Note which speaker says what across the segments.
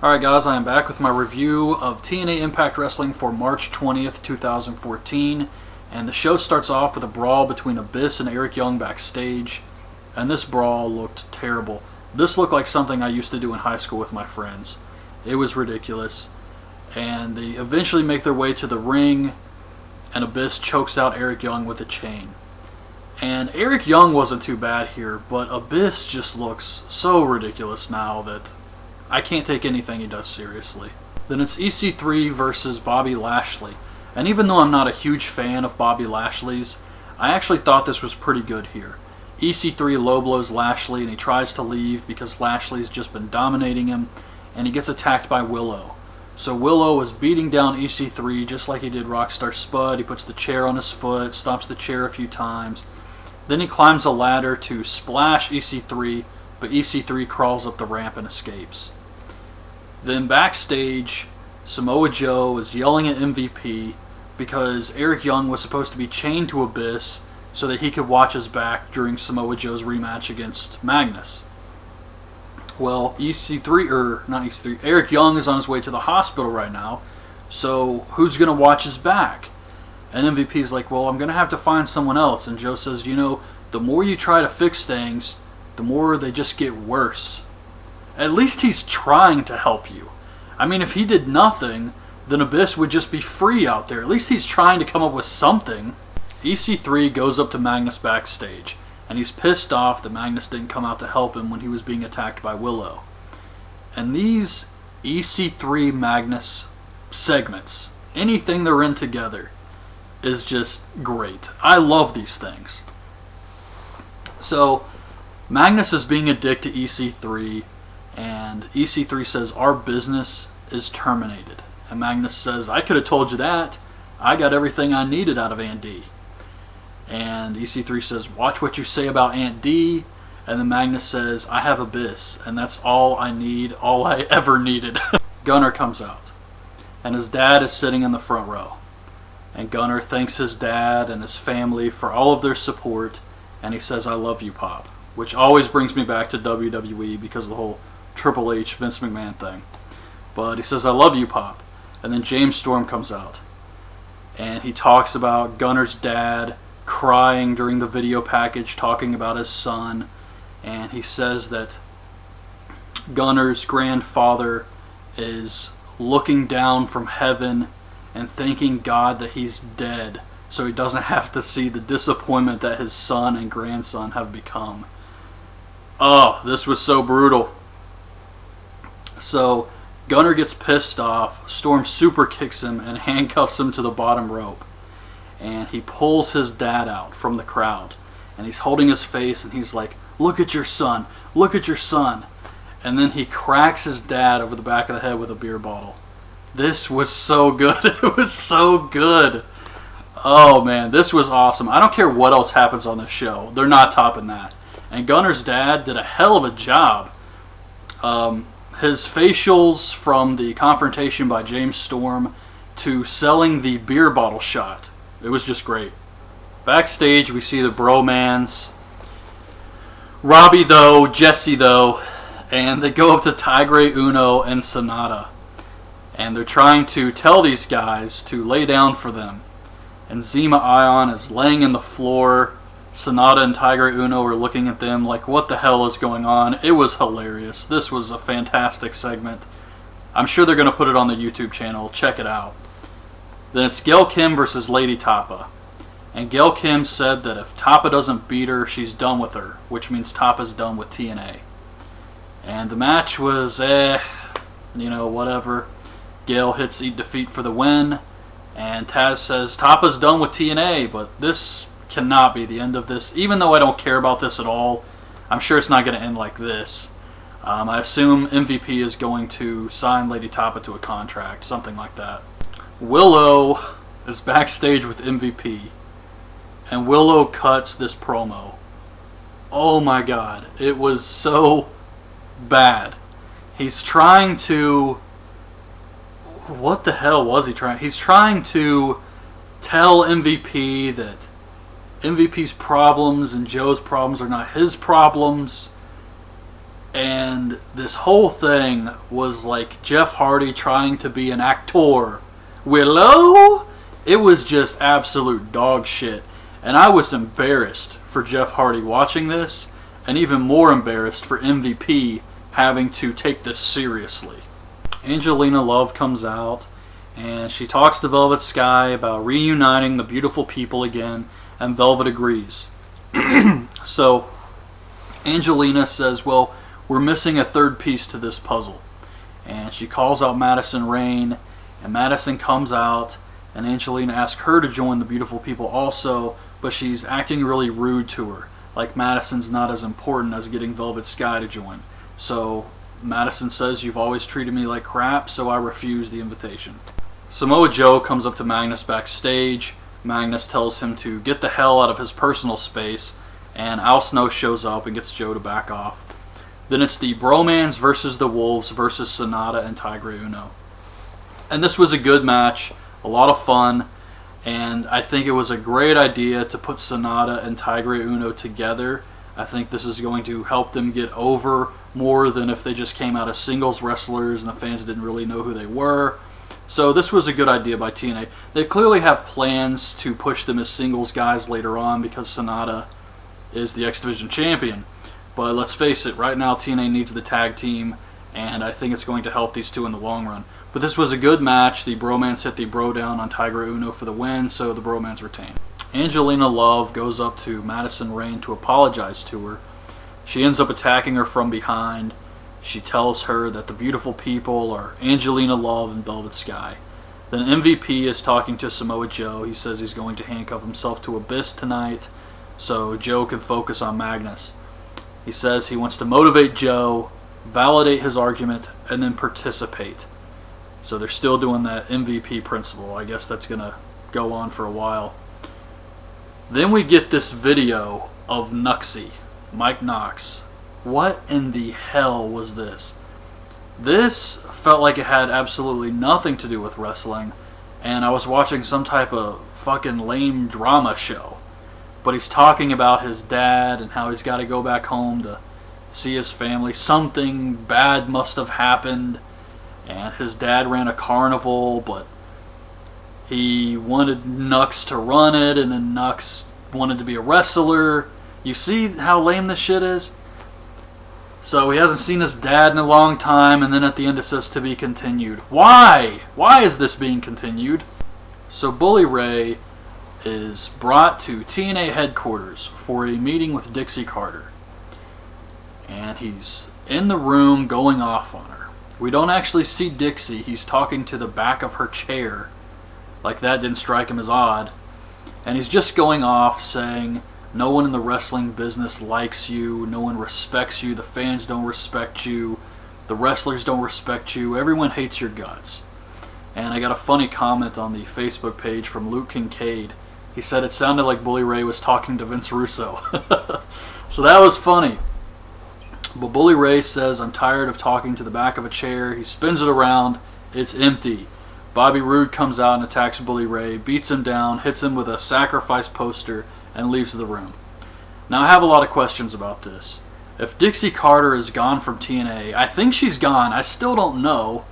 Speaker 1: Alright guys, I am back with my review of TNA Impact Wrestling for March 20th, 2014. And the show starts off with a brawl between Abyss and Eric Young backstage. And this brawl looked terrible. This looked like something I used to do in high school with my friends. It was ridiculous. And they eventually make their way to the ring, and Abyss chokes out Eric Young with a chain. And Eric Young wasn't too bad here, but Abyss just looks so ridiculous now that I can't take anything he does seriously. Then it's EC3 versus Bobby Lashley. And even though I'm not a huge fan of Bobby Lashley's, I actually thought this was pretty good here. EC3 low blows Lashley and he tries to leave because Lashley's just been dominating him, and he gets attacked by Willow. So Willow is beating down EC3 just like he did Rockstar Spud. He puts the chair on his foot, stomps the chair a few times. Then he climbs a ladder to splash EC3, but EC3 crawls up the ramp and escapes. Then backstage, Samoa Joe is yelling at MVP because Eric Young was supposed to be chained to Abyss so that he could watch his back during Samoa Joe's rematch against Magnus. Well, Eric Young is on his way to the hospital right now, so who's going to watch his back? And MVP's like, well, I'm going to have to find someone else. And Joe says, you know, the more you try to fix things, the more they just get worse. At least he's trying to help you. I mean, if he did nothing, then Abyss would just be free out there. At least he's trying to come up with something. EC3 goes up to Magnus backstage, and he's pissed off that Magnus didn't come out to help him when he was being attacked by Willow. And these EC3 Magnus segments, anything they're in together, is just great. I love these things. So, Magnus is being a dick to EC3, and EC3 says, our business is terminated. And Magnus says, I could have told you that. I got everything I needed out of Aunt D. And EC3 says, watch what you say about Aunt D. And then Magnus says, I have Abyss, and that's all I need, all I ever needed. Gunner comes out, and his dad is sitting in the front row. And Gunner thanks his dad and his family for all of their support, and he says, I love you, Pop. Which always brings me back to WWE because of the whole Triple H, Vince McMahon thing. But he says, I love you, Pop. And then James Storm comes out. And he talks about Gunner's dad crying during the video package, talking about his son. And he says that Gunner's grandfather is looking down from heaven and thanking God that he's dead, so he doesn't have to see the disappointment that his son and grandson have become. Oh, this was so brutal. So, Gunner gets pissed off, Storm super kicks him and handcuffs him to the bottom rope. And he pulls his dad out from the crowd. And he's holding his face and he's like, look at your son, look at your son. And then he cracks his dad over the back of the head with a beer bottle. This was so good. It was so good. Oh man, this was awesome. I don't care what else happens on this show. They're not topping that. And Gunner's dad did a hell of a job. His facials from the confrontation by James Storm to selling the beer bottle shot. It was just great. Backstage, we see the bromans. Robbie, though, Jesse, though, and they go up to Tigre, Uno, and Sonata. And they're trying to tell these guys to lay down for them. And Zema Ion is laying in the floor. Sonata and Tigre Uno are looking at them like, what the hell is going on? It was hilarious. This was a fantastic segment. I'm sure they're going to put it on the YouTube channel. Check it out. Then it's Gil Kim versus Lady Thapa. And Gil Kim said that if Thapa doesn't beat her, she's done with her, which means Tapa's done with TNA. And the match was, whatever. Gil hits Eat Defeat for the win. And Taz says, Tapa's done with TNA, but this cannot be the end of this. Even though I don't care about this at all, I'm sure it's not going to end like this. I assume MVP is going to sign Lady Thapa to a contract, something like that. Willow is backstage with MVP, and Willow cuts this promo. Oh my god, it was so bad. He's trying to... What the hell was he trying? He's trying to tell MVP that MVP's problems and Joe's problems are not his problems. And this whole thing was like Jeff Hardy trying to be an actor. Willow? It was just absolute dog shit. And I was embarrassed for Jeff Hardy watching this, and even more embarrassed for MVP having to take this seriously. Angelina Love comes out, and she talks to Velvet Sky about reuniting the beautiful people again, and Velvet agrees. So, Angelina says, well, we're missing a third piece to this puzzle. And she calls out Madison Rayne, and Madison comes out, and Angelina asks her to join the beautiful people also, but she's acting really rude to her. Like Madison's not as important as getting Velvet Sky to join. So Madison says, you've always treated me like crap, so I refuse the invitation. Samoa Joe comes up to Magnus backstage. Magnus tells him to get the hell out of his personal space, and Al Snow shows up and gets Joe to back off. Then it's the Bromans versus the Wolves versus Sonata and Tigre Uno. And this was a good match, a lot of fun, and I think it was a great idea to put Sonata and Tigre Uno together. I think this is going to help them get over more than if they just came out as singles wrestlers and the fans didn't really know who they were. So this was a good idea by TNA. They clearly have plans to push them as singles guys later on because Sonata is the X Division champion. But let's face it, right now TNA needs the tag team, and I think it's going to help these two in the long run. But this was a good match. The Bromans hit the bro down on Tigre Uno for the win, so the Bromans retain. Angelina Love goes up to Madison Rayne to apologize to her. She ends up attacking her from behind. She tells her that the beautiful people are Angelina Love and Velvet Sky. Then MVP is talking to Samoa Joe. He says he's going to handcuff himself to Abyss tonight so Joe can focus on Magnus. He says he wants to motivate Joe, validate his argument, and then participate. So they're still doing that MVP principle. I guess that's going to go on for a while. Then we get this video of Nuxie, Mike Knox. What in the hell was this? This felt like it had absolutely nothing to do with wrestling, and I was watching some type of fucking lame drama show. But he's talking about his dad and how he's got to go back home to see his family. Something bad must have happened, and his dad ran a carnival, but he wanted Nux to run it, and then Nux wanted to be a wrestler. You see how lame this shit is? So he hasn't seen his dad in a long time, and then at the end it says to be continued. Why? Why is this being continued? So Bully Ray is brought to TNA headquarters for a meeting with Dixie Carter. And he's in the room going off on her. We don't actually see Dixie. He's talking to the back of her chair. Like that didn't strike him as odd. And he's just going off saying, no one in the wrestling business likes you. No one respects you. The fans don't respect you. The wrestlers don't respect you. Everyone hates your guts. And I got a funny comment on the Facebook page from Luke Kincaid. He said it sounded like Bully Ray was talking to Vince Russo. So that was funny. But Bully Ray says, I'm tired of talking to the back of a chair. He spins it around. It's empty. Bobby Roode comes out and attacks Bully Ray, beats him down, hits him with a sacrifice poster, and leaves the room. Now I have a lot of questions about this. If Dixie Carter is gone from TNA, I think she's gone. I still don't know.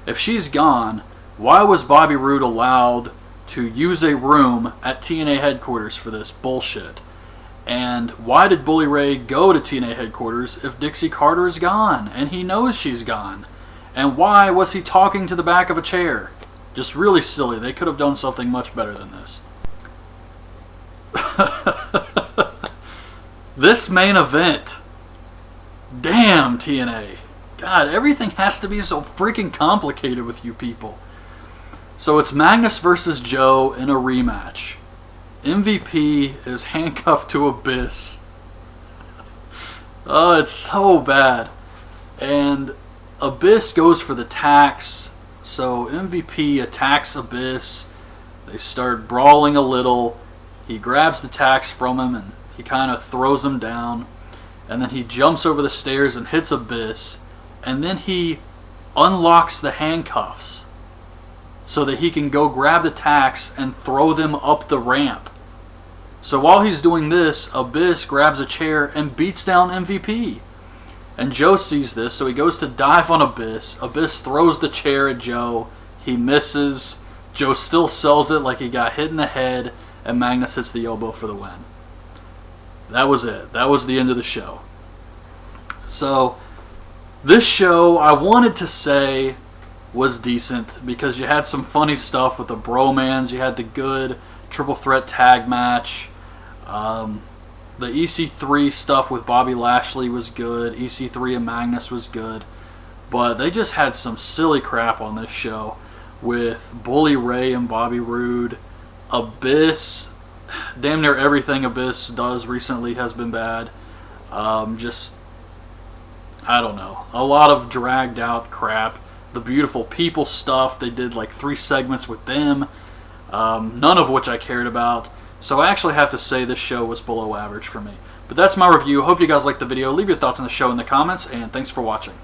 Speaker 1: If she's gone, why was Bobby Roode allowed to use a room at TNA headquarters for this bullshit? And why did Bully Ray go to TNA headquarters if Dixie Carter is gone and he knows she's gone? And why was he talking to the back of a chair? Just really silly. They could have done something much better than this. This main event. Damn, TNA. God, everything has to be so freaking complicated with you people. So it's Magnus versus Joe in a rematch. MVP is handcuffed to Abyss. Oh, it's so bad. And Abyss goes for the tax. So MVP attacks Abyss. They start brawling a little. He grabs the tax from him and he kind of throws him down. And then he jumps over the stairs and hits Abyss. And then he unlocks the handcuffs so that he can go grab the tacks and throw them up the ramp. So while he's doing this, Abyss grabs a chair and beats down MVP. And Joe sees this, so he goes to dive on Abyss. Abyss throws the chair at Joe. He misses. Joe still sells it like he got hit in the head, and Magnus hits the elbow for the win. That was it. That was the end of the show. So, this show, I wanted to say, was decent because you had some funny stuff with the bromans. You had the good triple threat tag match. The EC3 stuff with Bobby Lashley was good. EC3 and Magnus was good. But they just had some silly crap on this show with Bully Ray and Bobby Roode. Abyss, damn near everything Abyss does recently has been bad. I don't know. A lot of dragged out crap. The Beautiful People stuff, they did like 3 segments with them. None of which I cared about. So I actually have to say this show was below average for me. But that's my review. Hope you guys liked the video. Leave your thoughts on the show in the comments, and thanks for watching.